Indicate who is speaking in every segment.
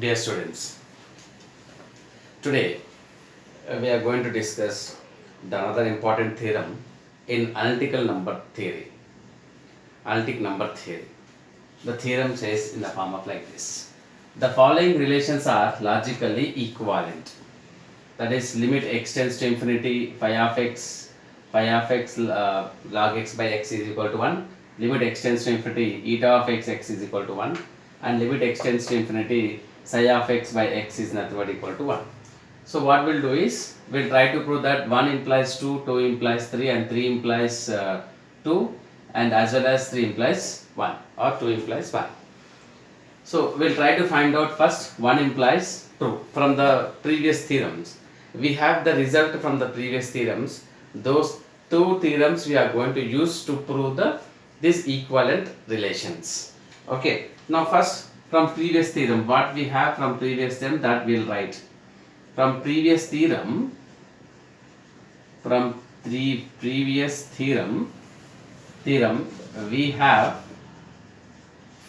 Speaker 1: Dear students, today we are going to discuss the another important theorem in analytical number theory. Analytic number theory. The theorem says in the form of like this: the following relations are logically equivalent. That is, limit x tends to infinity, phi of x log x by x is equal to 1. Limit x tends to infinity, eta of x is equal to 1, and limit x tends to infinity, psi of x by x is nothing but equal to 1. So what we'll do is, we'll try to prove that 1 implies 2, 2 implies 3, and 3 implies 2, and as well as 3 implies 1, or 2 implies 1. So we'll try to find out first 1 implies 2 from the previous theorems. We have the result from the previous theorems. Those two theorems we are going to use to prove these equivalent relations. Okay. Now first, from previous theorem, what we have from previous theorem, that we'll write. From previous theorem, we have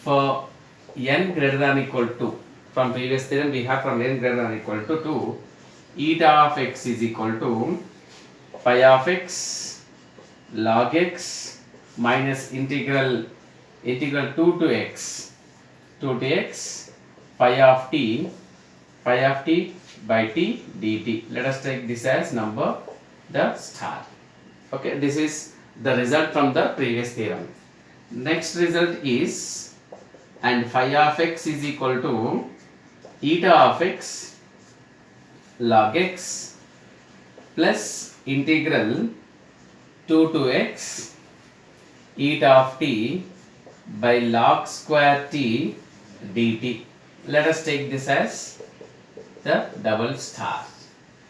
Speaker 1: for n greater than equal to, from previous theorem we have from n greater than equal to 2, eta of x is equal to pi of x log x minus integral 2 to x phi of t by t dt. Let us take this as number the star. Okay, this is the result from the previous theorem. Next result is, and phi of x is equal to eta of x log x plus integral 2 to x eta of t by log square t dt. Let us take this as the double star.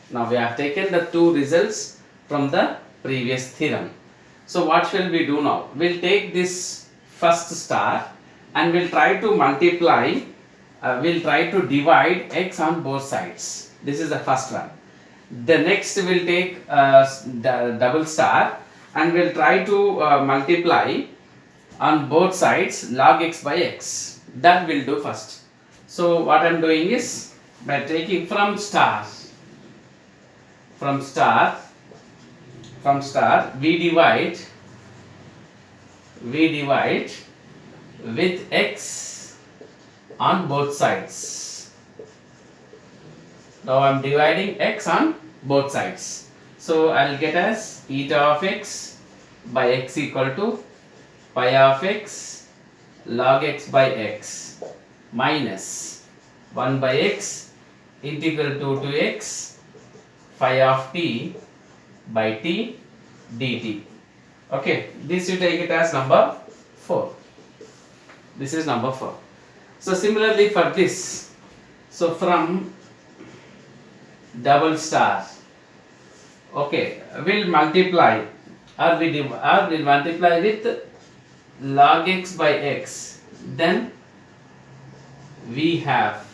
Speaker 1: Now we have taken the two results from the previous theorem. So what shall we do now? We'll take this first star and we'll try to multiply, we'll try to divide x on both sides. This is the first one. The next we'll take the double star and we'll try to multiply on both sides log x by x. That we'll do first. So what I'm doing is, by taking from star, we divide with x on both sides. Now I'm dividing x on both sides. So I'll get as eta of x by x equal to pi of x log x by x minus 1 by x integral 2 to x phi of t by t dt. Okay, this you take it as number 4. This is number 4. So similarly for this, so from double star, okay, we'll multiply or we'll multiply with log x by x. Then we have,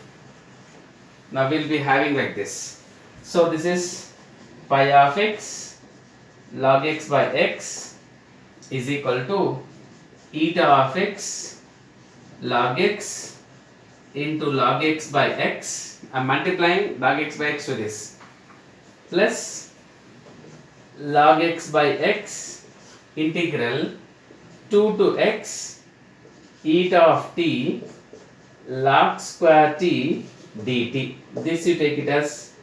Speaker 1: now we'll be having like this. So this is pi of x log x by x is equal to eta of x log x into log x by x. I'm multiplying log x by x to this, plus log x by x integral 2 to x eta of t log square t dt. This you take it as,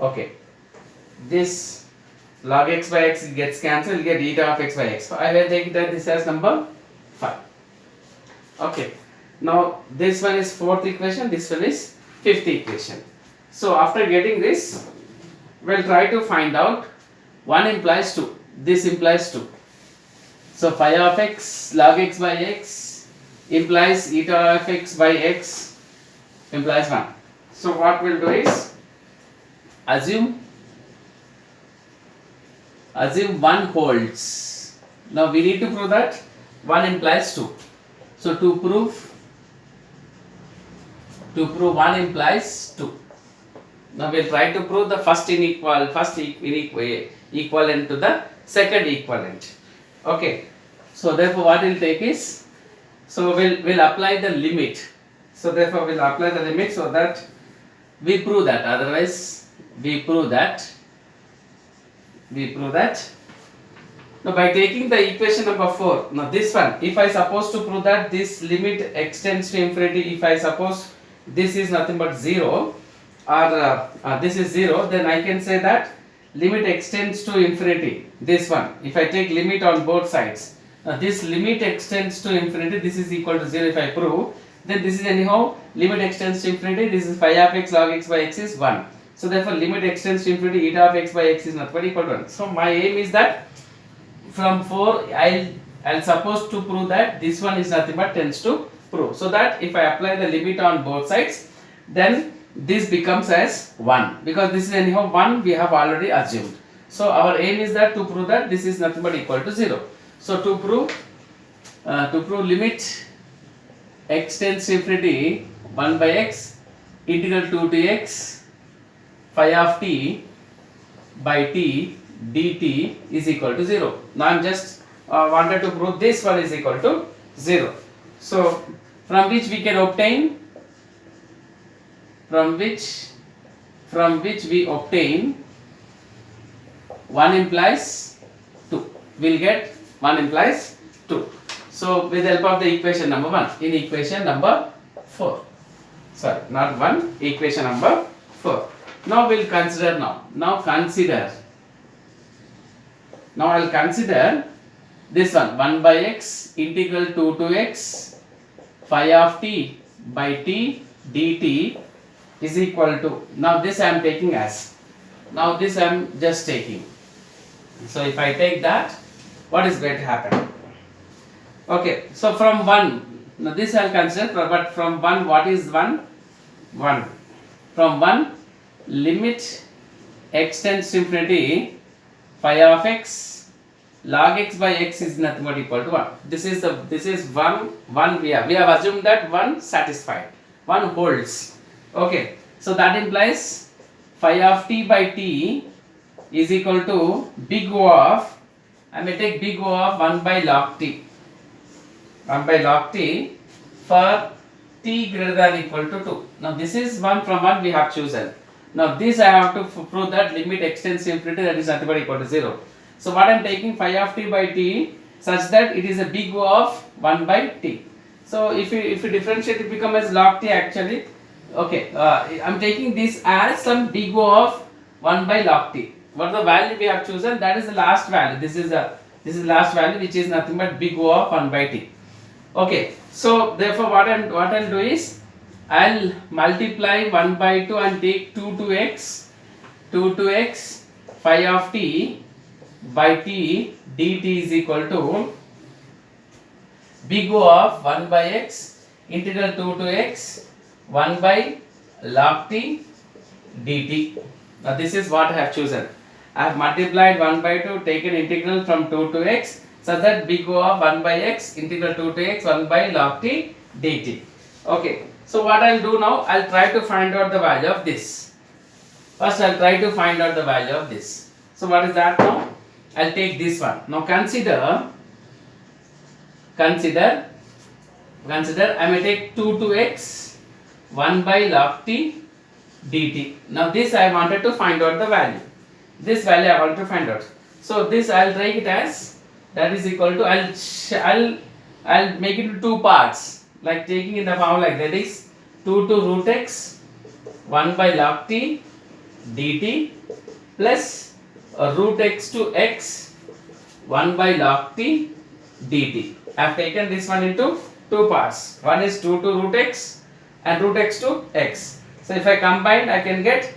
Speaker 1: okay, this log x by x gets cancelled, you get eta of x by x. So I will take that this as number 5. Okay, now this one is 4th equation, this one is 5th equation. So after getting this, we'll try to find out 1 implies 2, this implies 2. So phi of x log x by x implies eta of x by x implies 1. So what we'll do is, assume 1 holds. Now we need to prove that 1 implies 2. So to prove 1 implies 2. Now we'll try to prove the first equivalent to the second equivalent. Okay. So therefore what we'll take is, so we'll apply the limit So therefore we'll apply the limit so that we prove that, otherwise we prove that now by taking the equation number 4, now this one, if I suppose to prove that this limit extends to infinity, if I suppose this is nothing but 0 or this is 0, then I can say that limit extends to infinity, this one, if I take limit on both sides, this limit extends to infinity, this is equal to 0 if I prove, then this is anyhow limit extends to infinity, this is phi of x log x by x is 1. So therefore limit extends to infinity, eta of x by x is not equal to 1. So my aim is that from 4 I'll suppose to prove that this one is nothing but tends to prove. So that if I apply the limit on both sides, then this becomes as 1, because this is anyhow 1 we have already assumed. So our aim is that to prove that this is nothing but equal to 0. So to prove limit x tends to infinity 1 by x integral 2 to x phi of t by t dt is equal to 0. Now I am just wanted to prove this one is equal to 0. So from which we can obtain, from which we obtain 1 implies 2. We'll get 1 implies 2. So with the help of the equation number 1, in equation number 4, sorry, not 1, equation number 4. Now we'll consider now I'll consider this one, 1 by x integral 2 to x phi of t by t dt is equal to, now this I am taking as, now this I am just taking. So if I take that, what is going to happen? Okay, so from 1, now this I will consider, but from 1, what is 1? 1. From 1, limit x tends to infinity phi of x log x by x is nothing but equal to 1. This is 1 we have assumed that 1 satisfied, 1 holds. Okay, so that implies phi of t by t is equal to big O of, I may take big O of 1 by log t. 1 by log t for t greater than equal to 2. Now this is 1 from 1 we have chosen. Now this I have to prove that limit extends to infinity, that is nothing but equal to 0. So what I am taking phi of t by t such that it is a big O of 1 by t. So if you differentiate, it becomes as log t actually. Okay, I am taking this as some big O of 1 by log t. What the value we have chosen, that is the last value. This is last value, which is nothing but big O of 1 by t. Okay, so therefore what I'll do is I'll multiply 1 by 2 and take 2 to x phi of t by t dt is equal to big O of 1 by x integral 2 to x 1 by log t dt. Now this is what I have chosen. I have multiplied 1 by 2, taken integral from 2 to x, such that big O of 1 by x integral 2 to x 1 by log t dt. Okay, so what I will do now, I will try to find out the value of this. First I will try to find out the value of this. So what is that now? I will take this one. Now consider I may take 2 to x 1 by log t dt. Now this I wanted to find out the value. This value I want to find out. So this I will take it as, that is equal to, I'll make it into 2 parts, like taking in the form like that is 2 to root x 1 by log t dt plus root x to x 1 by log t dt. I have taken this one into 2 parts. One is 2 to root x and root x to x. So if I combine, I can get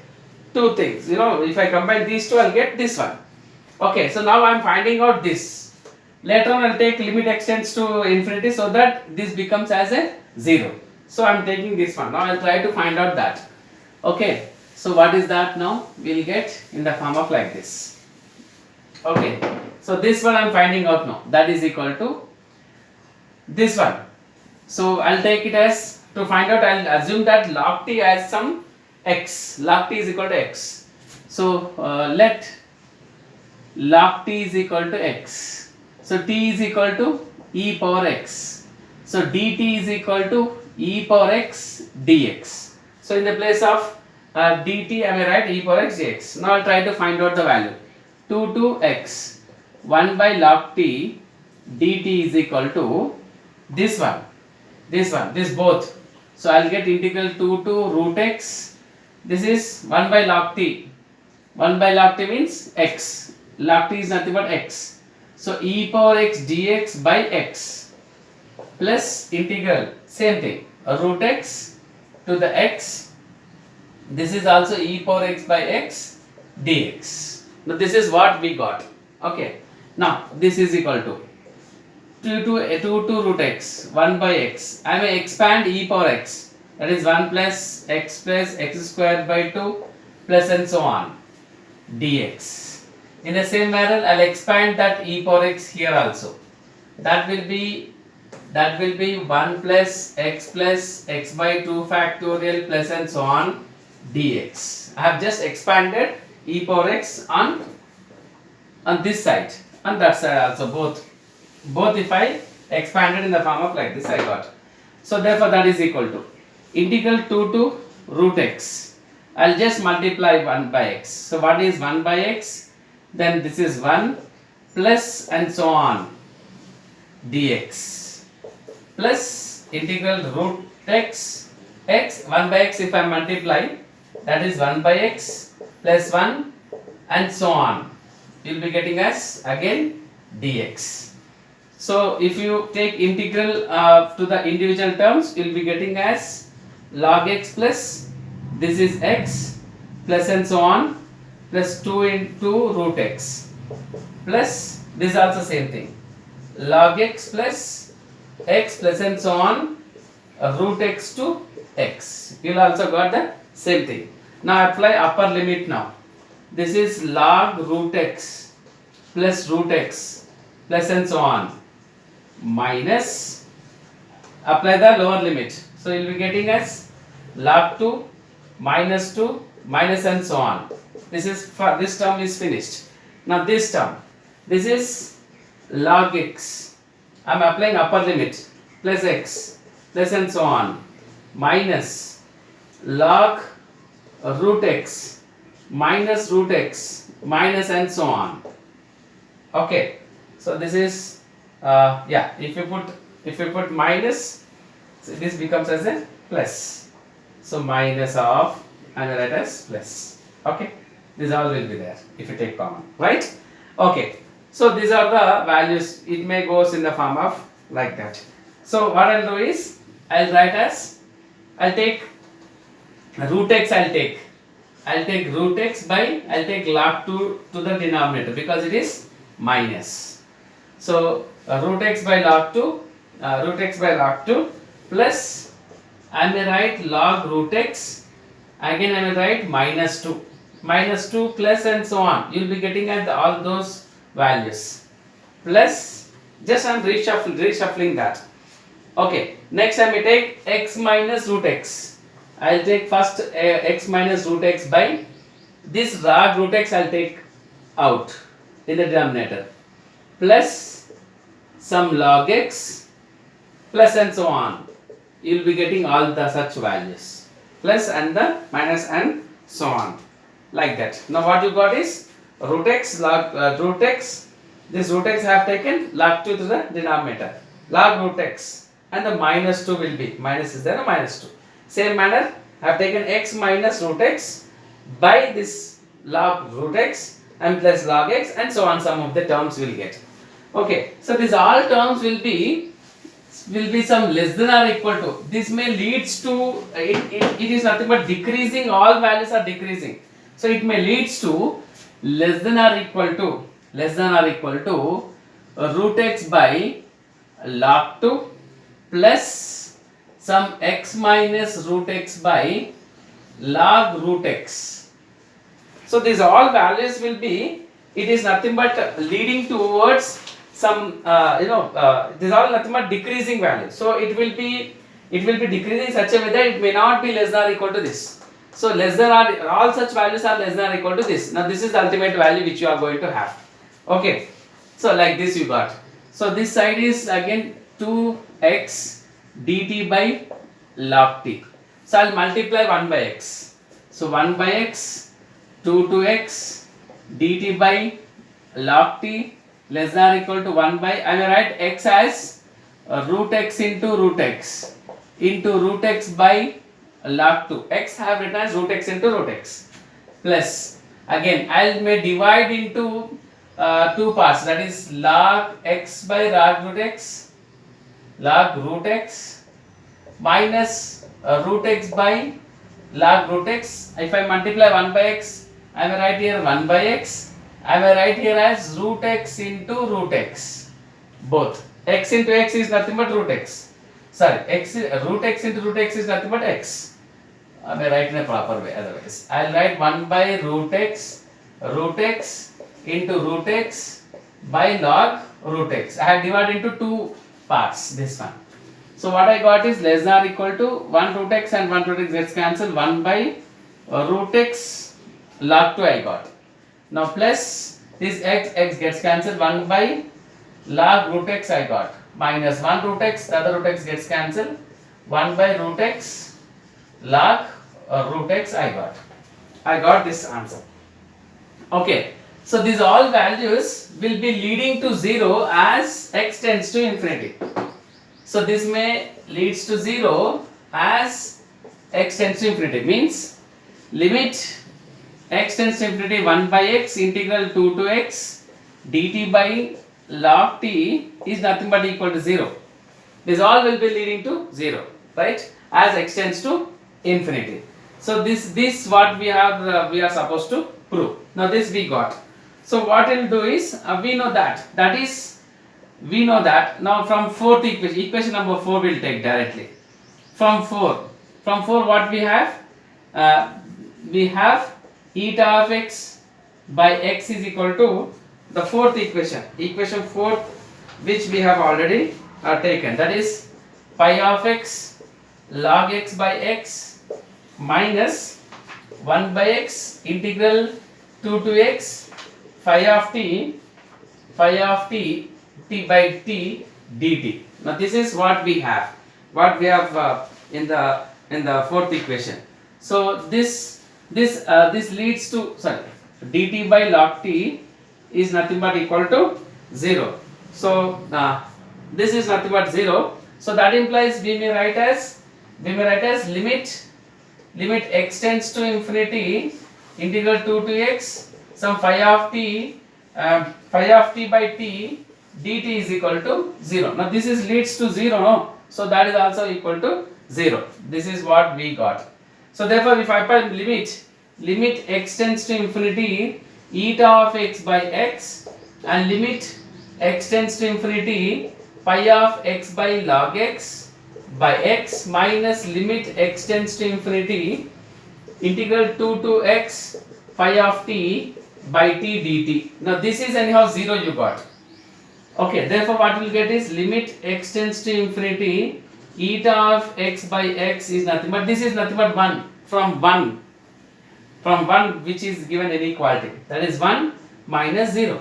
Speaker 1: 2 things. If I combine these two, I'll get this one. Okay, so now I'm finding out this. Later on I'll take limit extends to infinity so that this becomes as a 0. So I'm taking this one. Now I'll try to find out that. Okay, so what is that now? We'll get in the form of like this. Okay, so this one I'm finding out now. That is equal to this one. So I'll take it as, to find out, I'll assume that log t has some x. Log t is equal to x. So let log t is equal to x. So t is equal to e power x. So dt is equal to e power x dx. So in the place of dt, I may write e power x dx. Now I'll try to find out the value. 2 to x 1 by log t dt is equal to this one, this both. So I'll get integral 2 to root x. This is 1 by log t. 1 by log t means x. Log t is nothing but x. So e power x dx by x plus integral, same thing, root x to the x. This is also e power x by x dx. Now this is what we got. Okay. Now this is equal to 2 to root x 1 by x. I may expand e power x, that is 1 plus x square by 2 plus and so on dx. In the same manner I'll expand that e power x here also. That will be 1 plus x by 2 factorial plus and so on dx. I have just expanded e power x on this side and that side also, both if I expanded in the form of like this I got. So therefore that is equal to integral 2 to root x. I'll just multiply 1 by x. So what is 1 by x? Then this is 1 plus and so on dx plus integral root x 1 by x if I multiply, that is 1 by x plus 1 and so on. You will be getting as again dx. So if you take integral to the individual terms, you will be getting as log x plus this is x plus and so on plus 2 into root x plus this is also same thing, log x plus and so on root x to x. You will also got the same thing. Now apply upper limit now. This is log root x plus and so on minus, apply the lower limit. So you will be getting as log 2 minus and so on. This term is finished. Now this term, this is log x. I am applying upper limit plus x plus and so on minus log root x minus and so on. Okay, so this is if you put minus, so this becomes as a plus. So minus of and write as plus. Okay, this all will be there if you take common, right? Okay, so these are the values. It may goes in the form of like that. So what I'll do is I'll take root x. I'll take root x by log 2 to the denominator because it is minus. So root x by log 2 plus I may write log root x, again I may write minus 2 plus and so on. You will be getting at all those values plus just I am reshuffling that. Okay, next I may take x minus root x. I will take first x minus root x by this log root x. I will take out in the denominator plus some log x plus and so on. You will be getting all the such values plus and the minus and so on like that. Now what you got is root x log root x. This root x I have taken log 2 to the denominator, log root x, and the minus 2 will be minus is there a minus 2. Same manner I have taken x minus root x by this log root x and plus log x and so on. Some of the terms will get. Okay, so these all terms will be some less than or equal to. This may leads to it is nothing but decreasing. All values are decreasing. So it may leads to less than or equal to root x by log 2 plus some x minus root x by log root x. So these all values will be, it is nothing but leading towards some these are nothing but decreasing value. So it will be decreasing in such a way that it may not be less than or equal to this. So less than or all such values are less than or equal to this. Now this is the ultimate value which you are going to have. Okay, so like this you got. So this side is again 2x dt by log t. So I'll multiply 1 by x. So 1 by x 2 to x dt by log t less than or equal to 1 by, I will write x as root x into root x by log 2. X I have written as root x into root x plus, again I may divide into two parts, that is log x by log root x minus root x by log root x. If I multiply 1 by x, I may write here 1 by x, I may write here as root x into root x, both. X into x is nothing but root x. Sorry, root x into root x is nothing but x. I may write in a proper way, otherwise I will write 1 by root x into root x by log root x. I have divided into two parts, this one. So what I got is less than or equal to 1 root x and 1 root x gets cancelled, 1 by root x log 2 I got. Now plus this x gets cancelled, 1 by log root x I got, minus 1 root x, the other root x gets cancelled, 1 by root x log root x I got. I got this answer. Okay, so these all values will be leading to 0 as x tends to infinity. So this may leads to 0 as x tends to infinity, means limit x tends to infinity 1 by x integral 2 to x dt by log t is nothing but equal to 0. This all will be leading to 0, right, as x tends to infinity. So this what we are supposed to prove. Now this we got. So what we'll do is we know that now from fourth equation number 4 we'll take directly. From 4 what we have eta of x by x is equal to the fourth equation 4, which we have already taken, that is pi of x log x by x minus 1 by x integral 2 to x phi of t t by t dt. Now this is what we have in the fourth equation. So this leads to, dt by log t is nothing but equal to 0. So this is nothing but 0. So that implies we may write as limit x tends to infinity integral 2 to x some phi of t by t dt is equal to 0. Now this is leads to 0, no? So that is also equal to 0. This is what we got. So therefore if I apply limit x tends to infinity eta of x by x and limit x tends to infinity pi of x by log x by x minus limit x tends to infinity integral 2 to x phi of t by t dt. Now this is anyhow 0 you got. Okay, therefore what we will get is limit x tends to infinity eta of x by x is nothing but, this is nothing but 1 from 1 which is given inequality, that is 1 minus 0.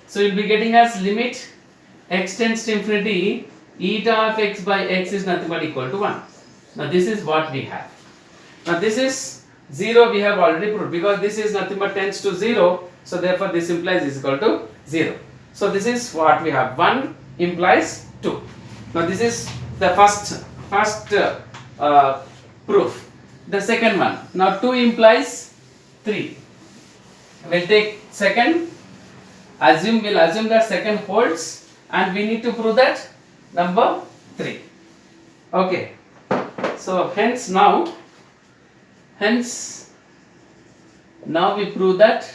Speaker 1: So you will be getting as limit x tends to infinity eta of x by x is nothing but equal to 1. Now this is what we have. Now this is 0 we have already proved, because this is nothing but tends to 0, so therefore this implies is equal to 0. So this is what we have, 1 implies 2. Now this is the first proof. The second one, now 2 implies 3. We'll take second, we'll assume that second holds, and we need to prove that number 3. Okay, so hence now we prove that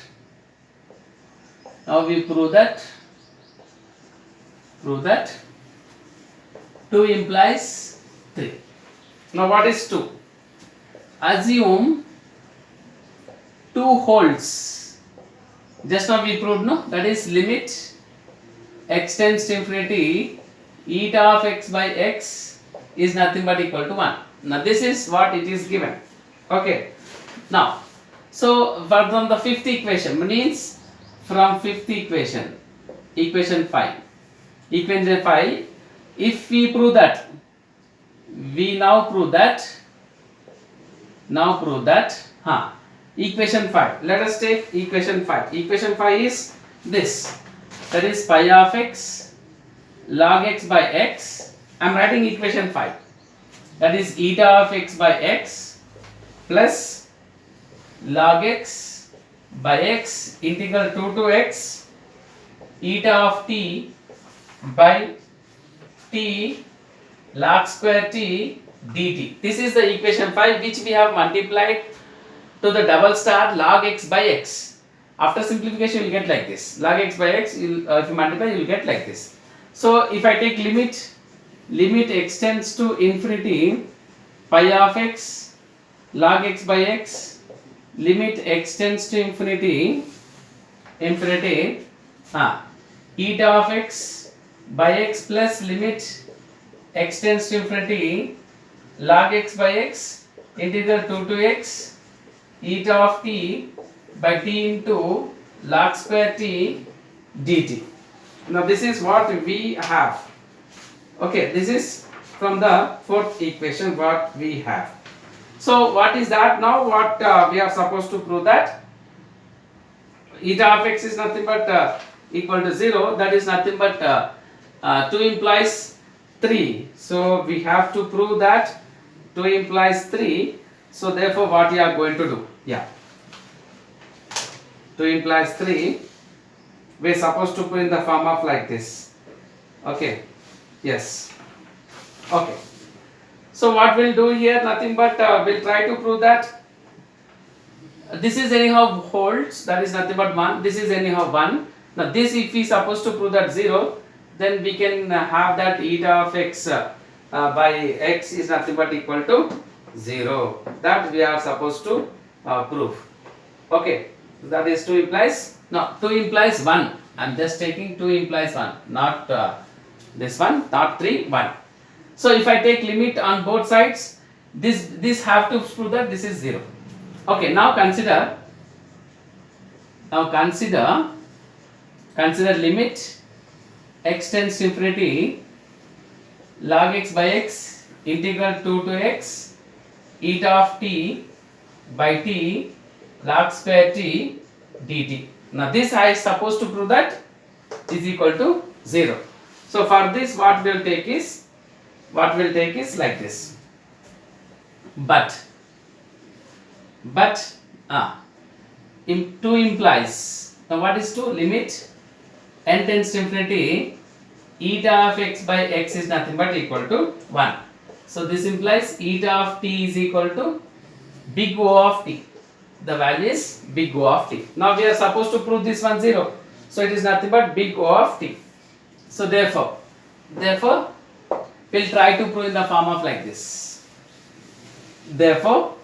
Speaker 1: 2 implies 3. Now what is 2? Assume 2 holds. Just now we proved, no? That is limit x tends to infinity eta of x by x is nothing but equal to 1. Now this is what it is given. Okay. Now, so from the fifth equation, means from fifth equation 5, if we prove that we now prove that equation 5. Let us take equation 5. Equation 5 is this, that is pi of x log x by x. I am writing equation 5, that is eta of x by x plus log x by x integral 2 to x eta of t by t log square t dt. This is the equation 5 which we have multiplied to the double star log x by x. After simplification you will get like this, log x by x, if you multiply you will get like this. So if I take limit extends to infinity pi of x log x by x, limit extends to infinity eta of x by x plus limit extends to infinity log x by x integral 2 to x eta of t by t into log square t dt. Now this is what we have. Okay, this is from the fourth equation what we have. So what is that now? What we are supposed to prove that eta of x is nothing but equal to 0. That is nothing but 2 implies 3. So we have to prove that 2 implies 3. So therefore what we are going to do? 2 implies 3. We are supposed to put in the form of like this. Okay. Yes. Okay. So what we'll do here, nothing but we'll try to prove that this is anyhow holds, that is nothing but 1. This is anyhow 1. Now this, if we supposed to prove that 0, then we can have that eta of x by x is nothing but equal to 0. That we are supposed to prove. Okay. That is 2 implies, no, 2 implies 1. I am just taking 2 implies 1, not this one, not 3, 1. So if I take limit on both sides, this have to prove that this is 0. Okay, now consider limit x tends to infinity log x by x integral 2 to x eta of t by t log square t dt. Now this I is supposed to prove that is equal to 0. So for this what we'll take is like this. But 2 implies, now what is 2? Limit n tends to infinity eta of x by x is nothing but equal to 1. So this implies eta of t is equal to big O of t. The value is big O of t. Now we are supposed to prove this one 0. So it is nothing but big O of t. So therefore we'll try to prove in the form of like this. Therefore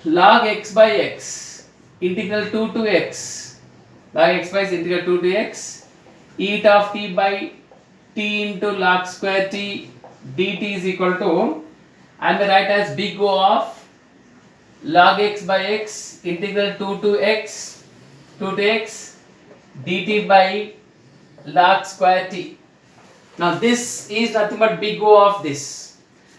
Speaker 1: log x by x integral 2 to x, log x by x integral 2 to x eta of t by t into log square t dt is equal to, I may write as big O of log x by x integral 2 to x dt by log square t. Now this is nothing but big O of this.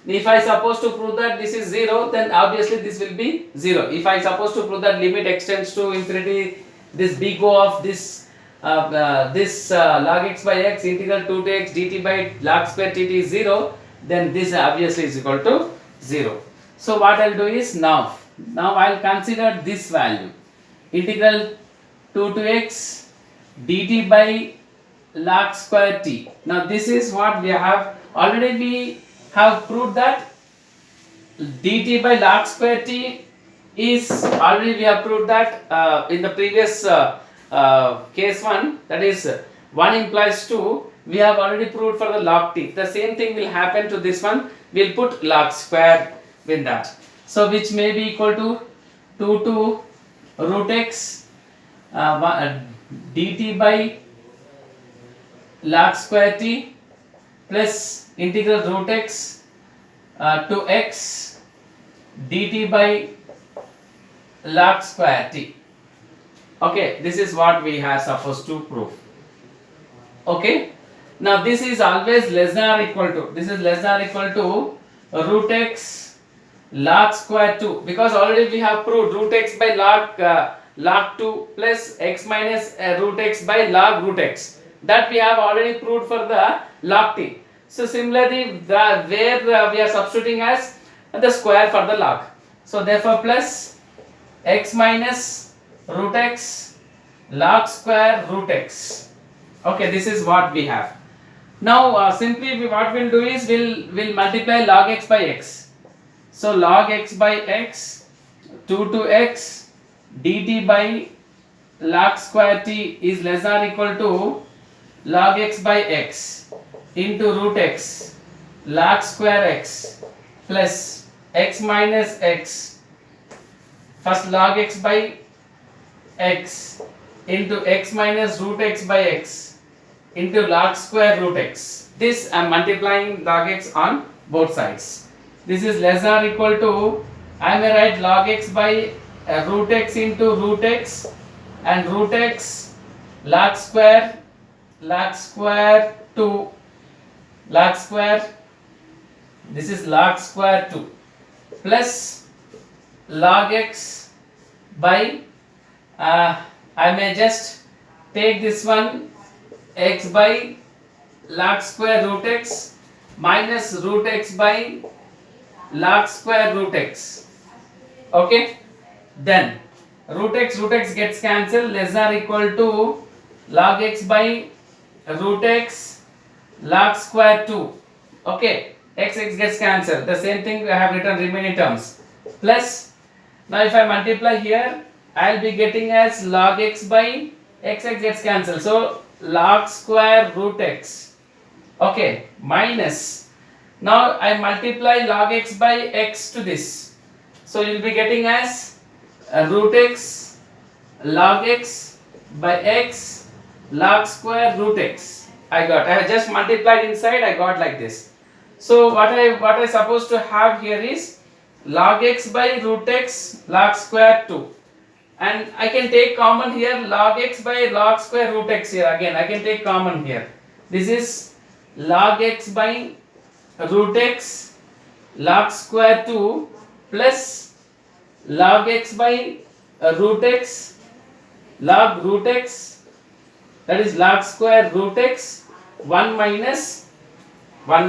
Speaker 1: If I suppose to prove that this is 0, then obviously this will be 0. If I suppose to prove that limit extends to infinity, this big O of this log x by x integral 2 to x dt by log square t is 0, then this obviously is equal to 0. So what I'll do is now I'll consider this value integral 2 to x dt by log square t. Now this is what we have already, we have proved that dt by log square t is already, we have proved that in the previous case 1, that is 1 implies 2, we have already proved for the log t. The same thing will happen to this one. We'll put log square with that. So which may be equal to 2 to root x dt by log square t plus integral root x to x dt by log square t. Okay, this is what we are supposed to prove. Okay, Now this is always less than or equal to, this is less than or equal to root x log square 2, because already we have proved root x by log 2 plus x minus root x by log root x, that we have already proved for the log t. So similarly where we are substituting as the square for the log, so therefore plus x minus root x log square root x. Okay, this is what we have. Now simply what we'll do is we'll multiply log x by x. So log x by x 2 to x dt by log square t is less than or equal to log x by x into root x log square x plus x minus x, first log x by x into x minus root x by x into log square root x. This I am multiplying log x on both sides. This is less than or equal to, I may write log x by root x into root x and root x log square 2 log square, this is log square 2 plus log x by I may just take this one x by log square root x minus root x by log square root x. Okay, then root x gets cancelled, less than or equal to log x by root x log square 2. Okay, x gets cancelled, the same thing I have written remaining terms, plus now if I multiply here I will be getting as log x by x gets cancelled, so log square root x. Okay, minus, now I multiply log x by x to this, so you will be getting as root x log x by x log square root x. I have just multiplied inside, I got like this. So what I supposed to have here is log x by root x log square 2, and I can take common here log x by log square root x. Here again I can take common here, this is log x by root x log square 2 plus log x by root x log root x, that is log square root x 1 minus what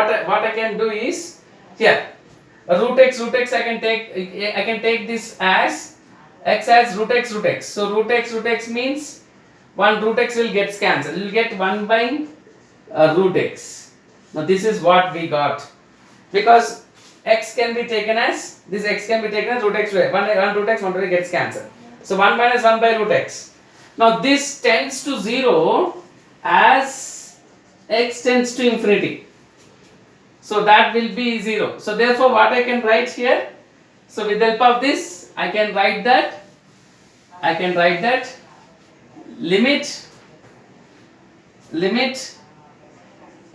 Speaker 1: I can do is here root x I can take this as x as root x. So root x means one root x will get cancelled, you will get 1 by root x. Now this is what we got, because x can be taken as, this x can be taken as root x, one root x gets cancelled, so 1 minus 1 by root x. Now this tends to 0 as x tends to infinity, so that will be 0. So therefore what I can write here, so with the help of this I can write that limit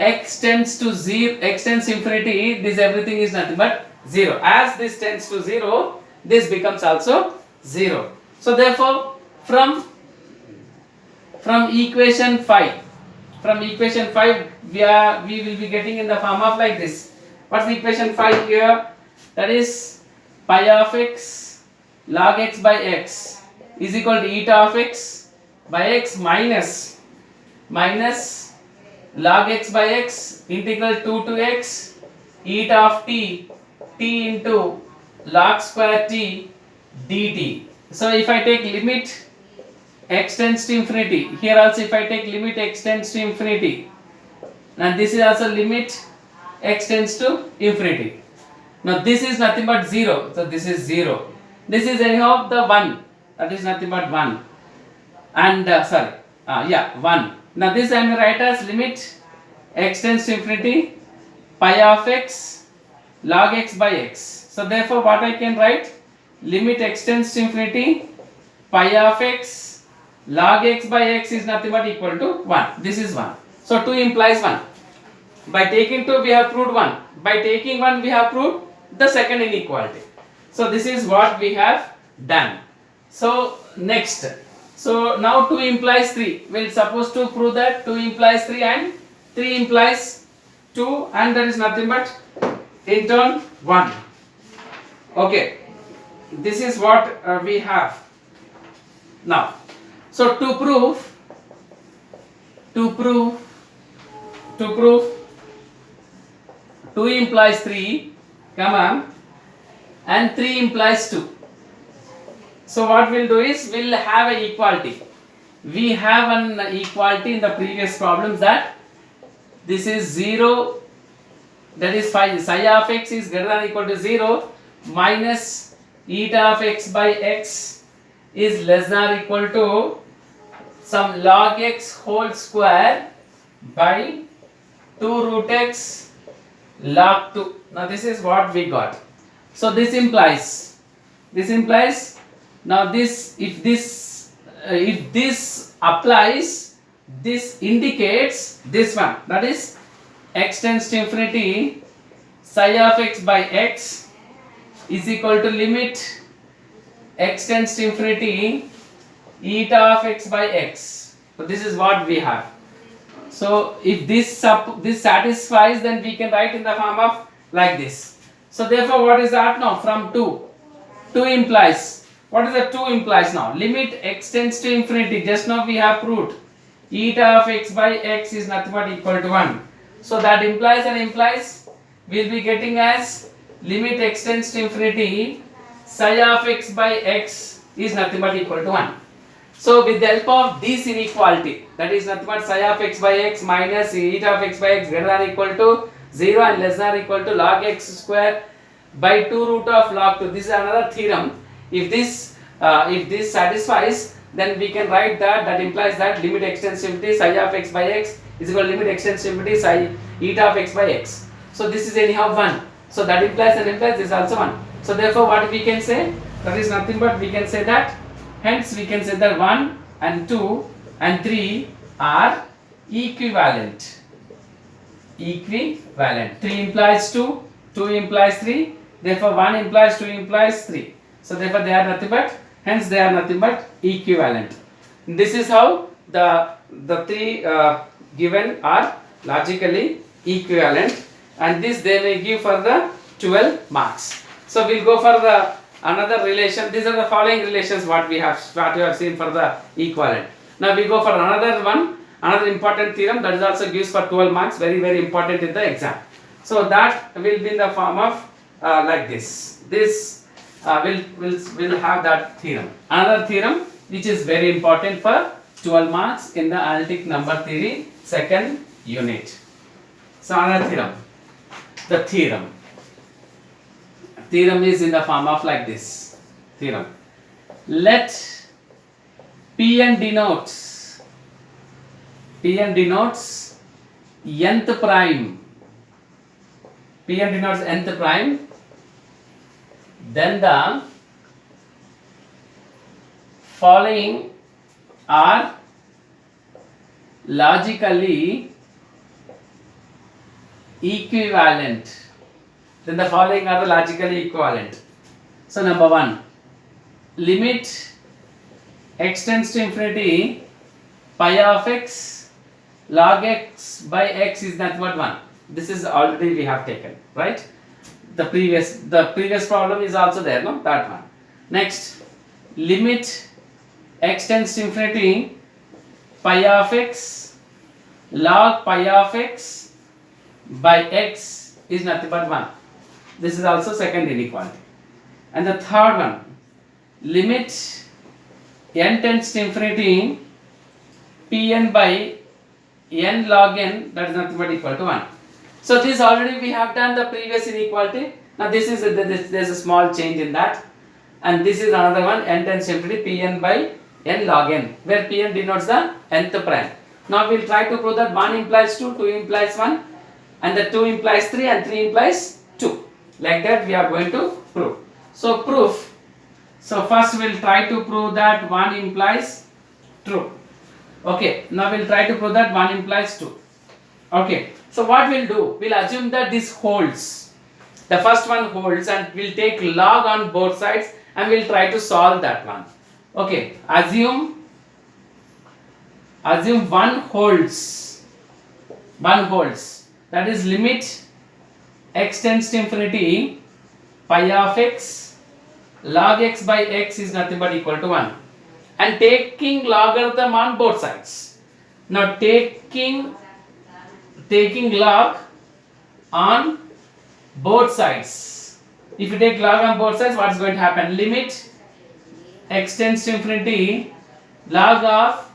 Speaker 1: x tends to 0, x tends to infinity, this everything is nothing but 0. As this tends to 0, this becomes also 0. So therefore from equation 5 we will be getting in the form of like this. What's the equation 5 here? That is pi of x log x by x is equal to eta of x by x minus log x by x integral 2 to x eta of t into log square t dt. So if I take limit x tends to infinity, here also if I take limit x tends to infinity, and this is also limit x tends to infinity. Now this is nothing but 0, so this is 0. This is anyhow the 1, that is nothing but 1, and 1. Now this I am write as limit x tends to infinity pi of x log x by x. So therefore what I can write, limit x tends to infinity pi of x log x by x is nothing but equal to 1. This is 1. So 2 implies 1. By taking 2 we have proved 1. By taking 1 we have proved the second inequality. So this is what we have done. So next So now 2 implies 3. We'll suppose to prove that 2 implies 3 and 3 implies 2, and that is nothing but in turn 1. Okay, this is what we have now. So to prove 2 implies 3, come on, and 3 implies 2. So what we'll do is we'll have an equality. We have an equality in the previous problems that this is 0, that is psi of x is greater than or equal to 0 minus eta of x by x is less than or equal to some log x whole square by 2 root x log 2. Now this is what we got. So this implies now this, if this applies, this indicates this one, that is x tends to infinity psi of x by x is equal to limit x tends to infinity eta of x by x. So this is what we have. So if this satisfies, then we can write in the form of like this. So therefore what is that now? From 2 implies, what is the 2 implies now? Limit x tends to infinity, just now we have proved eta of x by x is nothing but equal to 1. So that implies we'll be getting as limit x tends to infinity psi of x by x is nothing but equal to 1. So with the help of this inequality, that is nothing but psi of x by x minus eta of x by x greater than or equal to 0 and less than or equal to log x square by 2 root of log 2. This is another theorem. If this satisfies, then we can write that implies that limit x tends to infinity psi of x by x is equal to limit x tends to infinity psi eta of x by x. So this is anyhow 1. So that implies this is also 1. So therefore what we can say, that is nothing but we can say that, hence we can say that 1 and 2 and 3 are equivalent. 3 implies 2, 2 implies 3, therefore 1 implies 2 implies 3. So therefore they are nothing but, hence they are nothing but equivalent. This is how the three given are logically equivalent, and this they may give for the 12 marks. So we'll go for the another relation. These are the following relations what we have seen for the equivalent. Now we go for another one, another important theorem that is also gives for 12 marks, very important in the exam. So that will be in the form of like this. We'll have that theorem. Another theorem which is very important for 12 marks in the analytic number theory second unit. So another theorem. The theorem is in the form of like this. Theorem. Let Pn denotes nth prime. Pn denotes nth prime. Then the following are logically equivalent. Then the following are the logically equivalent. So number 1, limit x tends to infinity pi of x log x by x is nothing but 1. This is already we have taken, right? The previous problem is also there, no? That one. Next, limit x tends to infinity pi of x log pi of x by x is nothing but 1. This is also second inequality. And the third one, limit n tends to infinity Pn by n log n, that is nothing but equal to 1. So this already we have done the previous inequality. Now this is there's a small change in that, and this is another one, n tends to infinity Pn by n log n, where Pn denotes the nth prime. Now we'll try to prove that 1 implies 2, 2 implies 1, and the 2 implies 3 and 3 implies 2. Like that we are going to prove. So proof. So first we'll try to prove that 1 implies true. Okay, now we'll try to prove that 1 implies 2. Okay, so what we'll do, we'll assume that this holds. The first one holds, and we'll take log on both sides and we'll try to solve that one. Okay, assume Assume one holds. One holds. That is limit x tends to infinity. Pi of x log x by x is nothing but equal to 1. And taking logarithm on both sides. Now taking log on both sides. If you take log on both sides, what is going to happen? Limit x tends to infinity log of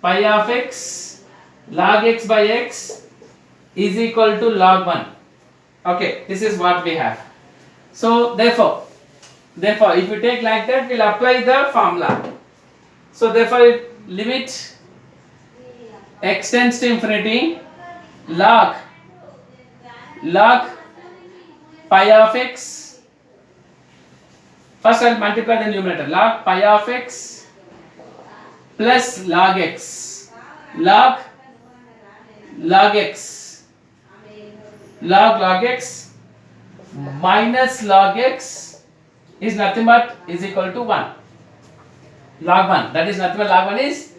Speaker 1: pi of x log x by x is equal to log 1. Okay, this is what we have. So therefore if you take like that, we'll apply the formula. So therefore limit x tends to infinity log pi of x. First I'll multiply the numerator. Log pi of x plus log x. Log x. Log x minus log x is nothing but is equal to 1. Log 1. That is nothing but log 1 is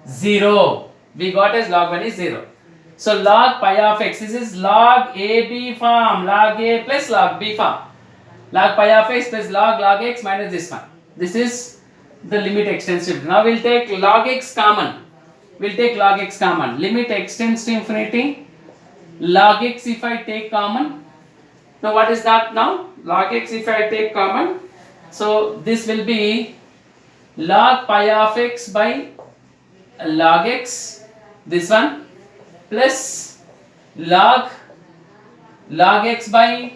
Speaker 1: 0. We got as log 1 is 0. So log pi of x, this is log AB form, log A plus log B form. Log pi of x plus log x minus this one. This is the limit x tends to infinity. Now we'll take log x common. Limit x tends to infinity. Log x if I take common. Now what is that now? Log x if I take common. So this will be log pi of x by log x, this one, plus log x by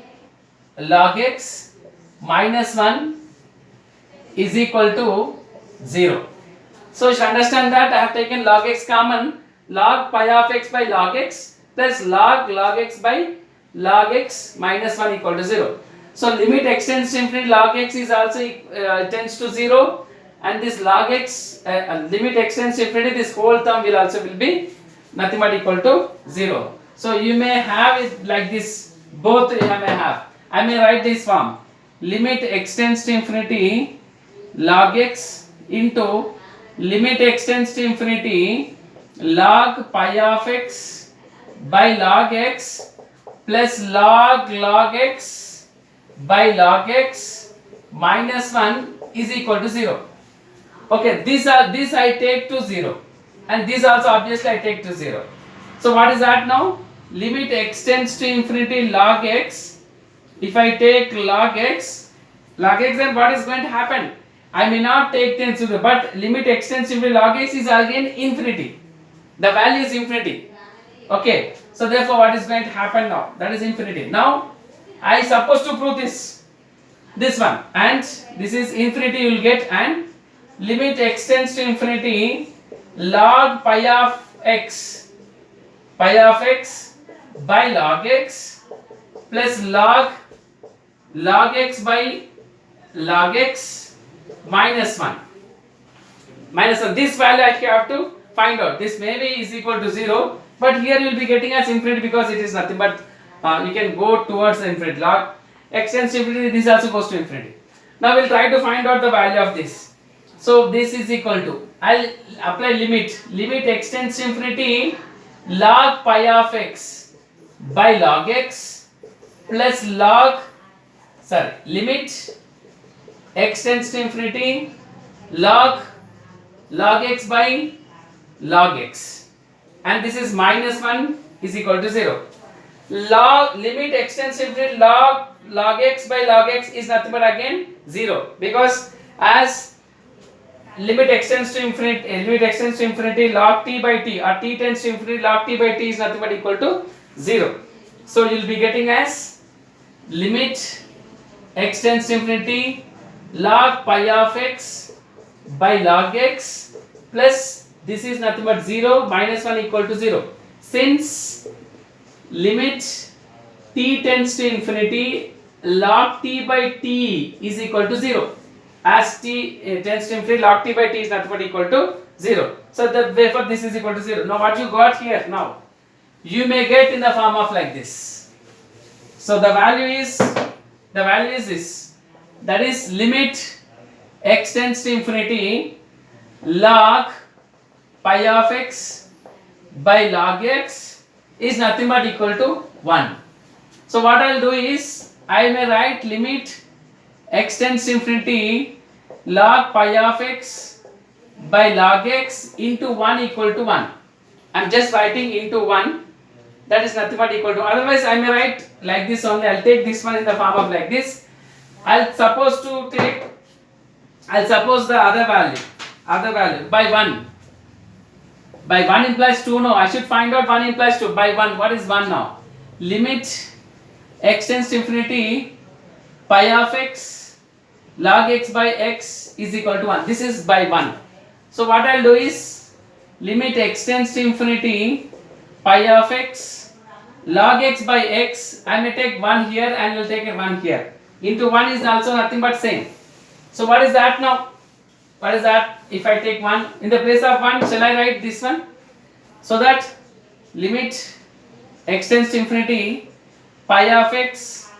Speaker 1: log x minus 1 is equal to 0. So you should understand that I have taken log x common. Log pi of x by log x plus log x by log x minus 1 equal to 0. So limit x tends to infinity, log x is also tends to 0, and this log x limit x tends to infinity, this whole term will be nothing but equal to 0. So you may have it like this, both you may have. I may write this form: limit x tends to infinity log x into limit x tends to infinity log pi of x by log x plus log x by log x minus 1 is equal to 0. Okay, this I take to 0, and this also obviously I take to 0. So what is that now? Limit x tends to infinity log x. If I take log x, then what is going to happen? I may not take tends to 0, but limit x tends to infinity log x is again infinity. The value is infinity. Okay, so therefore what is going to happen now? That is infinity. Now I supposed to prove this one, and this is infinity you will get, and limit x tends to infinity log pi of x by log x plus log x by log x minus 1. This value I have to find out. This maybe is equal to 0, but here you will be getting as infinity because it is nothing but you can go towards the infinity. Log x tends to infinity, this also goes to infinity. Now we will try to find out the value of this. So this is equal to, I'll apply limit x tends to infinity log pi of x by log x plus limit x tends to infinity log x by log x, and this is minus 1 is equal to 0. Limit x tends to infinity log x by log x is nothing but again 0, because as limit x tends to infinity log t by t, or t tends to infinity log t by t is nothing but equal to 0. So you will be getting as limit x tends to infinity log pi of x by log x plus this is nothing but 0 minus 1 equal to 0. Since limit t tends to infinity log t by t is equal to 0, as t tends to infinity log t by t is nothing but equal to 0. So therefore this is equal to 0. Now what you got here now? You may get in the form of like this. So the value is this. That is limit x tends to infinity log pi of x by log x is nothing but equal to 1. So what I will do is, I may write limit x tends to infinity log pi of x by log x into 1 equal to 1. I am just writing into 1, that is nothing but equal to, otherwise I may write like this only. I will take this one in the form of like this. I'll suppose the other value by 1. By 1 implies 2, no, I should find out 1 implies 2. By 1, what is 1 now? Limit x tends to infinity pi of x log x by x is equal to 1. This is by 1. So what I'll do is, limit x tends to infinity pi of x log x by x, I may take 1 here and will take a 1 here. Into 1 is also nothing but same. So what is that now? What is that? If I take 1, in the place of 1, shall I write this one? So that limit x tends to infinity pi of x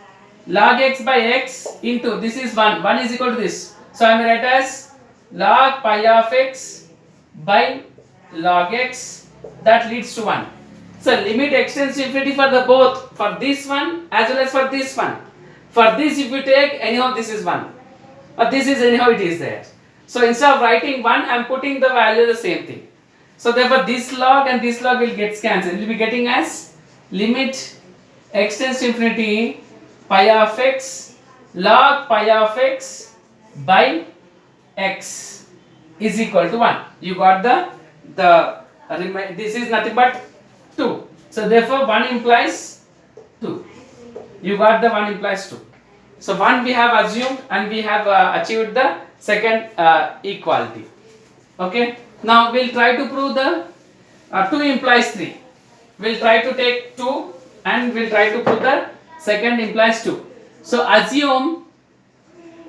Speaker 1: log x by x into, this is 1 is equal to this. So I may write as log pi of x by log x, that leads to 1. So limit x tends to infinity for the both, for this one as well as for this one. For this, if you take, anyhow this is 1, but this is anyhow it is there. So instead of writing 1, I am putting the value the same thing. So therefore this log and this log will get cancelled. We will be getting as limit x tends to infinity pi of x log pi of x by x is equal to 1. You got this is nothing but 2. So therefore 1 implies 2. You got the 1 implies 2. So 1 we have assumed and we have achieved the second equality. Okay. Now we'll try to prove the 2 implies 3. We'll try to take 2 and we'll try to prove the second implies 2. So assume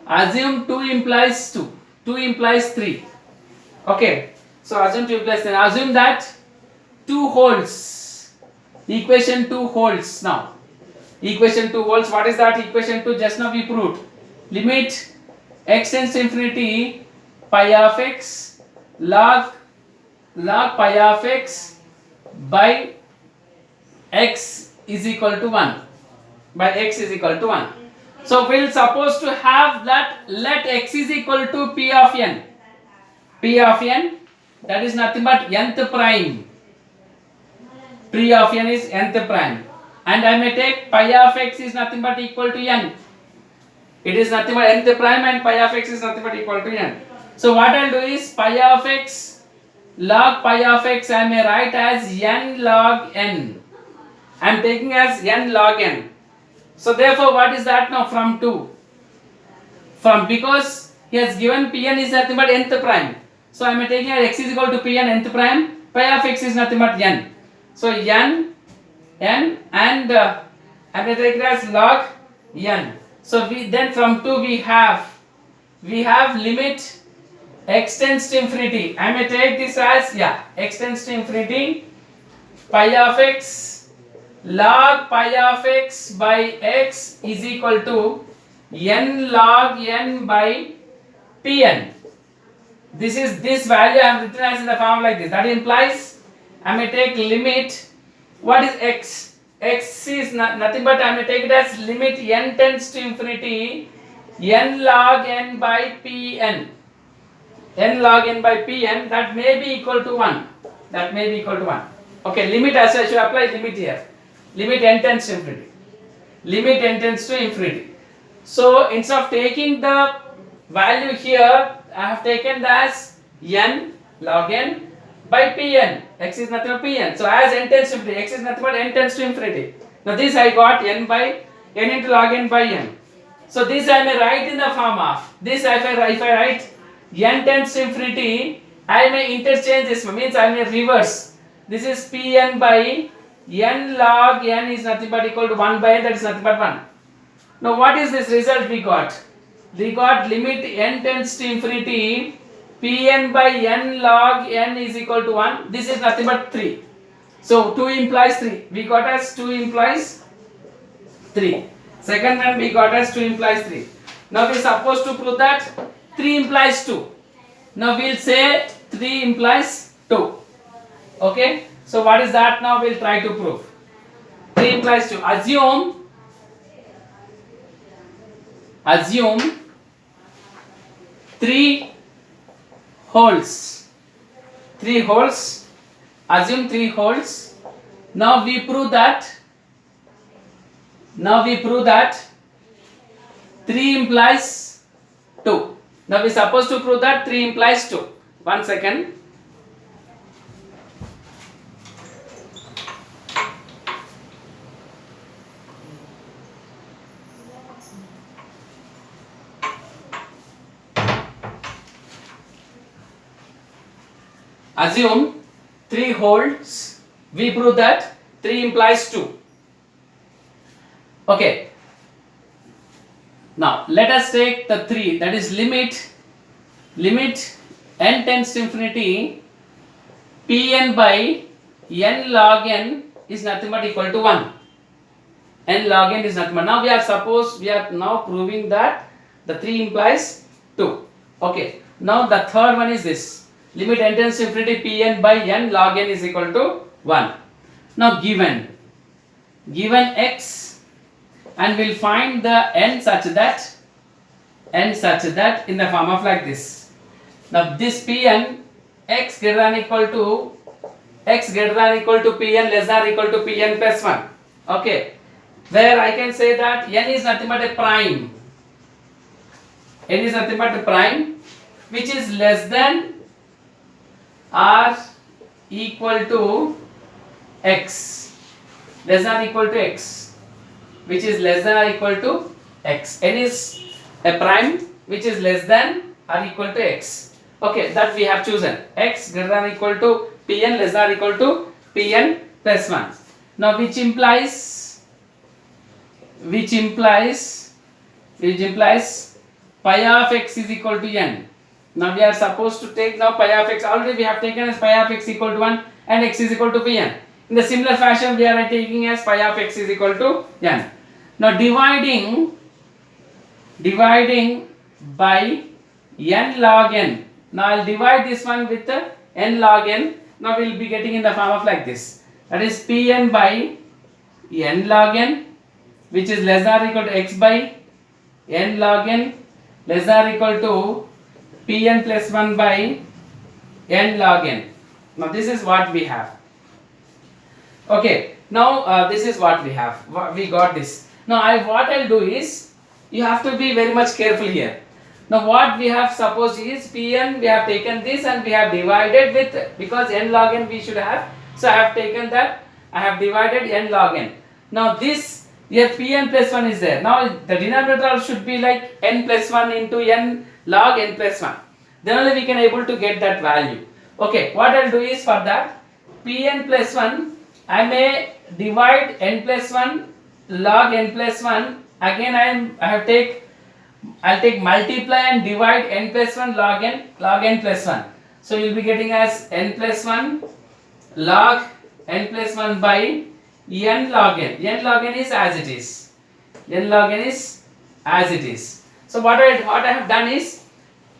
Speaker 1: 2 implies 2. 2 implies 3. Okay. So assume 2 implies 3. Assume that 2 holds. Equation 2 holds now. Equation 2 holds. What is that equation 2? Just now we proved. Limit x tends to infinity pi of x log pi of x by x is equal to 1. By x is equal to 1. So we'll suppose to have that, let x is equal to p of n. P of n, that is nothing but nth prime. P of n is nth prime. And I may take pi of x is nothing but equal to n. It is nothing but nth prime and pi of x is nothing but equal to n. So what I'll do is, pi of x log pi of x I may write as n log n. I am taking as n log n. So therefore what is that now? From 2. Because he has given Pn is nothing but nth prime. So I am taking as x is equal to Pn nth prime. Pi of x is nothing but n. So n and I may take it as log n. So then from 2 we have limit x tends to infinity. I may take this as x tends to infinity pi of x log pi of x by x is equal to n log n by Pn. This value I am written as in the form like this. That implies I may take limit. What is x? X is nothing but I may take it as limit n tends to infinity n log n by Pn. N log n by Pn, that may be equal to 1. That may be equal to 1. Okay, limit, as I should apply limit here. Limit n tends to infinity. Limit n tends to infinity. So instead of taking the value here, I have taken as n log n by Pn. X is nothing but Pn. So as n tends to infinity, x is nothing but n tends to infinity. Now this I got n into log n by n. So this I may write in the form of this. If I write n tends to infinity, I may interchange this. Means I may reverse. This is Pn by n log n is nothing but equal to 1 by n. That is nothing but 1. Now what is this result we got? We got limit n tends to infinity Pn by n log n is equal to 1. This is nothing but 3. So 2 implies 3. We got as 2 implies 3. Second one we got as 2 implies 3. Now we are supposed to prove that 3 implies 2. Now we will say 3 implies 2. Okay, so what is that? Now we'll try to prove. 3 implies 2. Assume 3 holes. 3 holes. Assume 3 holes. Now we prove that 3 implies 2. Now we supposed to prove that 3 implies 2. 1 second. Assume 3 holes. We prove that 3 implies 2. Okay. Now let us take the 3, that is limit n tends to infinity, Pn by n log n is nothing but equal to 1. N log n is nothing but, now we are now proving that the 3 implies 2. Okay. Now the third one is this, limit n tends to infinity, Pn by n log n is equal to 1. Now given x, and we'll find the n such that in the form of like this. Now this Pn x greater than equal to Pn less than equal to Pn plus 1. Okay, where I can say that n is nothing but a prime. N is nothing but a prime which is less than or equal to x. Less than equal to x. Which is less than or equal to x. N is a prime which is less than or equal to x. Okay, that we have chosen. X greater than or equal to Pn less than or equal to Pn plus 1. Now which implies pi of x is equal to n. Now we are supposed to take now pi of x. Already we have taken as pi of x equal to 1 and x is equal to Pn. In the similar fashion we are taking as pi of x is equal to n. Now dividing by n log n. Now I will divide this one with n log n. Now we will be getting in the form of like this. That is Pn by n log n which is less than or equal to x by n log n less than or equal to Pn plus 1 by n log n. Now this is what we have. Okay, now this is what we have. We got this. Now what I'll do is, you have to be very much careful here. Now what we have supposed is Pn, we have taken this and we have divided with, because n log n we should have. So I have taken that, I have divided n log n. Now this, here Pn plus 1 is there. Now the denominator should be like n plus 1 into n log n plus 1. Then only we can able to get that value. Okay, what I'll do is for that, Pn plus 1, I may divide n plus 1 log n plus 1. Again I'll take multiply and divide n plus 1 log n plus 1. So you'll be getting as n plus 1 log n plus 1 by n log n. N log n is as it is. N log n is as it is. So what I have done is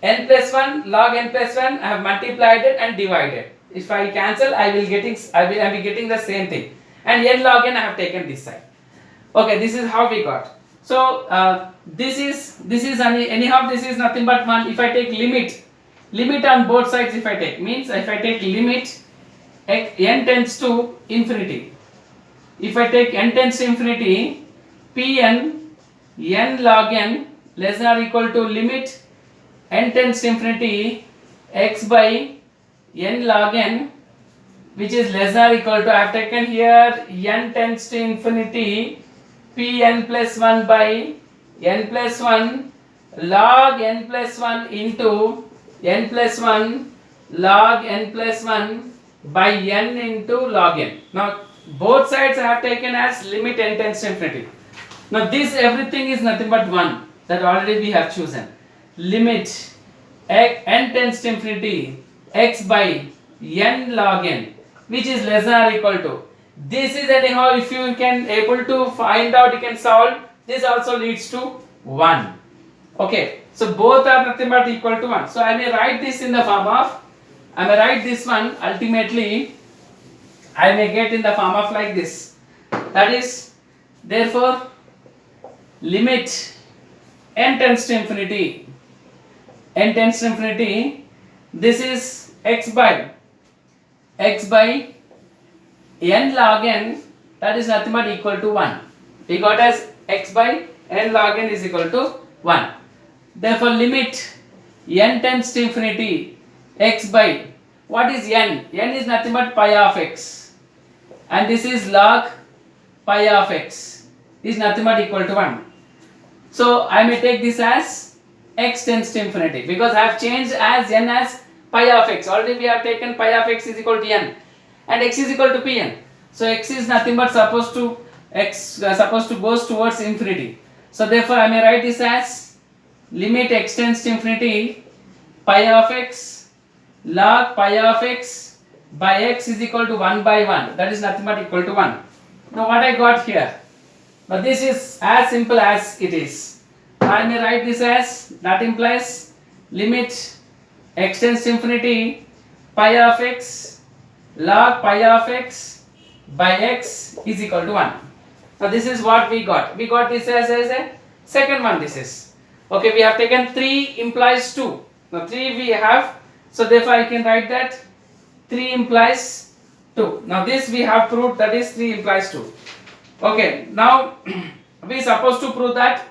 Speaker 1: n plus 1 log n plus 1, I have multiplied it and divided. If I cancel, I will be getting the same thing. And n log n I have taken this side. Okay, this is how we got. So this is anyhow this is nothing but 1. If I take limit on both sides, if I take limit n tends to infinity. If I take n tends to infinity, Pn n log n less than or equal to limit n tends to infinity x by n log n which is less than or equal to, I have taken here n tends to infinity Pn plus 1 by n plus 1 log n plus 1 into n plus 1 log n plus 1 by n into log n. Now both sides I have taken as limit n tends to infinity. Now this everything is nothing but 1, that already we have chosen. Limit n tends to infinity x by n log n which is less than or equal to. This is anyhow, if you can able to find out, you can solve. This also leads to 1. Okay, so both are nothing but equal to 1. So I may write this in the form of, I may write this one ultimately I may get in the form of like this. That is, therefore, limit n tends to infinity. N tends to infinity. This is x by n log n, that is nothing but equal to 1. We got as x by n log n is equal to 1. Therefore, limit n tends to infinity x by, what is n? N is nothing but pi of x, and this is log pi of x is nothing but equal to 1. So I may take this as x tends to infinity, because I have changed as n as pi of x. Already we have taken pi of x is equal to n and x is equal to Pn. So x is nothing but supposed to goes towards infinity. So therefore I may write this as limit x tends to infinity pi of x log pi of x by x is equal to 1 by 1. That is nothing but equal to 1. Now what I got here? Now this is as simple as it is. I may write this as, that implies limit x tends to infinity pi of x log pi of x by x is equal to 1. Now this is what we got. We got this as a second one. This is okay. We have taken 3 implies 2. Now 3 we have, so therefore I can write that 3 implies 2. Now this we have proved, that is 3 implies 2. Okay, now we are supposed to prove that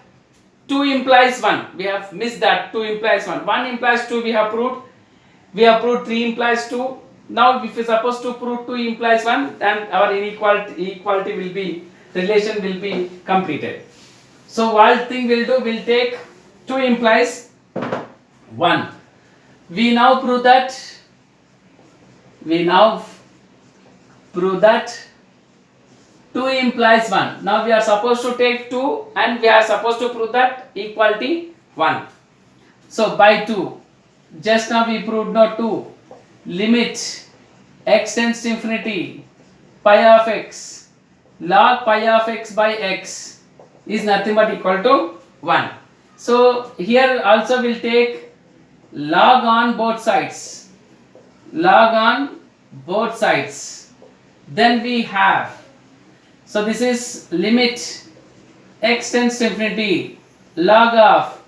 Speaker 1: 2 implies 1. We have missed that 2 implies 1. 1 implies 2 we have proved. We have proved 3 implies 2. Now if we are supposed to prove 2 implies 1, then our equality will be, relation will be completed. So one thing we'll do, we'll take 2 implies 1. We now prove that 2 implies 1. Now we are supposed to take 2 and we are supposed to prove that equality 1. So by 2, just now we proved not 2, limit x tends to infinity pi of x log pi of x by x is nothing but equal to 1. So here also we'll take log on both sides. Log on both sides. Then we have, so this is limit x tends to infinity log of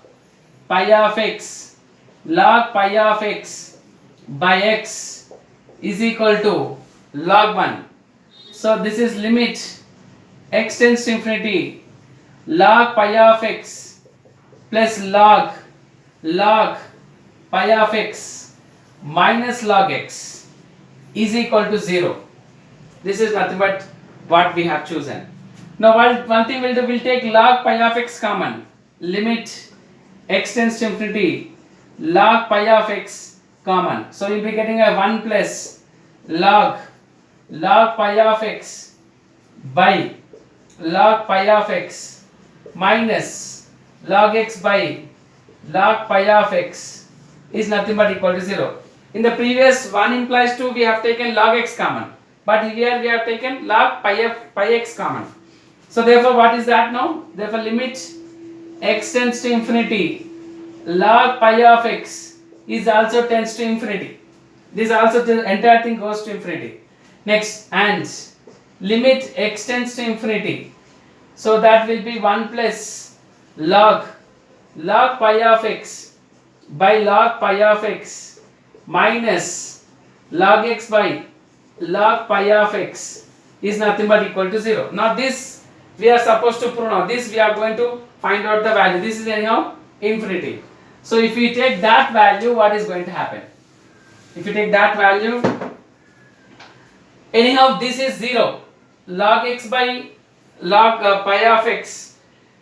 Speaker 1: pi of x log pi of x by x is equal to log 1. So this is limit x tends to infinity log pi of x plus log pi of x minus log x is equal to 0. This is nothing but what we have chosen. Now one thing we'll do, we'll take log pi of x common. Limit x tends to infinity log pi of x common. So you'll be getting a 1 plus log pi of x by log pi of x minus log x by log pi of x is nothing but equal to 0. In the previous 1 implies 2 we have taken log x common, but here we have taken log pi x common. So therefore what is that now? Therefore limit x tends to infinity log pi of x is also tends to infinity. This also, the entire thing goes to infinity. Next, and limit x tends to infinity. So that will be 1 plus log pi of x by log pi of x minus log x by log pi of x is nothing but equal to 0. Now this we are supposed to prove. Now this we are going to find out the value. This is anyhow infinity. So if we take that value, what is going to happen? If you take that value, anyhow this is 0. Log x by log pi of x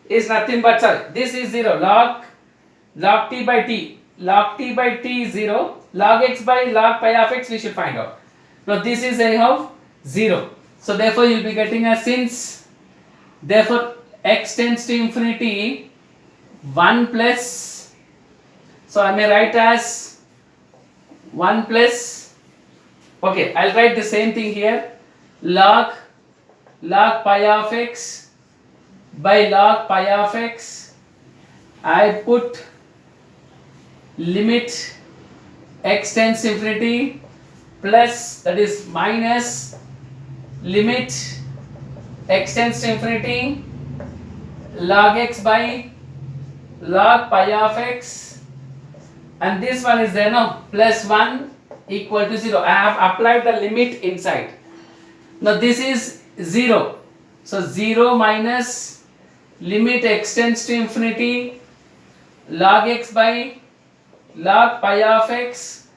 Speaker 1: is nothing but, sorry, this is 0. Log t by t. Log t by t is 0. Log x by log pi of x we should find out. Now this is anyhow 0. So therefore you will be getting a, since therefore x tends to infinity 1 plus, so I may write as 1 plus, okay, I'll write the same thing here, log pi of x by log pi of x. I put limit x tends to infinity plus, that is minus limit x tends to infinity log x by log pi of x, and this one is there, no, plus 1 equal to 0. I have applied the limit inside. Now this is 0, so 0 minus limit x tends to infinity log x by log pi of x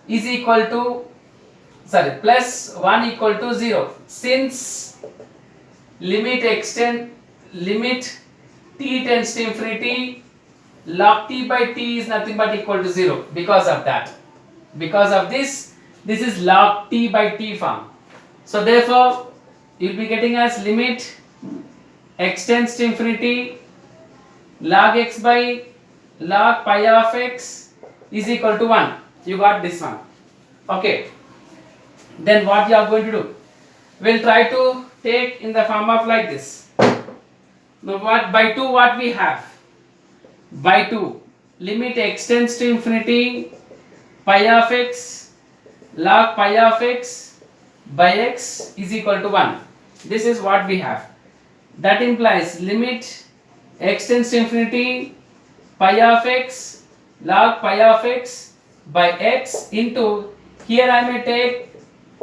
Speaker 1: is equal to, sorry, plus 1 equal to 0. Since limit t tends to infinity, log t by t is nothing but equal to 0. Because of that, because of this is log t by t form. So therefore you will be getting as limit x tends to infinity log x by log pi of x is equal to 1. You got this one. Okay, then what you are going to do, we'll try to take in the form of like this. Now what by 2, what we have, by 2 limit x tends to infinity pi of x log pi of x by x is equal to 1. This is what we have. That implies limit x tends to infinity pi of x log pi of x by x into, here I may take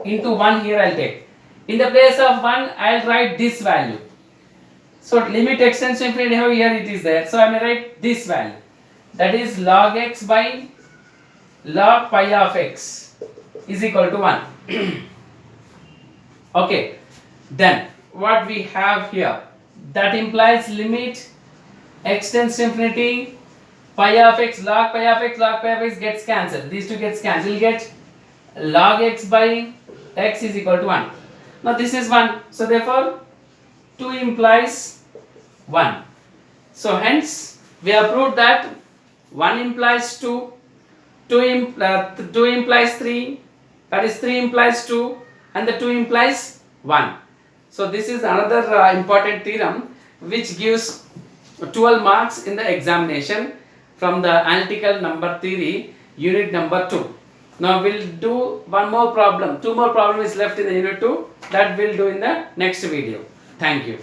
Speaker 1: into 1, here I'll take. In the place of 1 I'll write this value. So limit x tends to infinity, here it is there. So I may write this value, that is log x by log pi of x is equal to 1. Okay, then what we have here, that implies limit x tends to infinity pi of x log pi of x log pi of x gets cancelled. These two gets cancelled. Get log x by x is equal to 1. Now this is 1. So therefore 2 implies 1. So hence we have proved that 1 implies 2, 2 implies 3, that is 3 implies 2, and the 2 implies 1. So this is another important theorem which gives 12 marks in the examination from the analytical number theory, unit number 2. Now we'll do one more problem. 2 more problems is left in the unit 2, that we'll do in the next video. Thank you.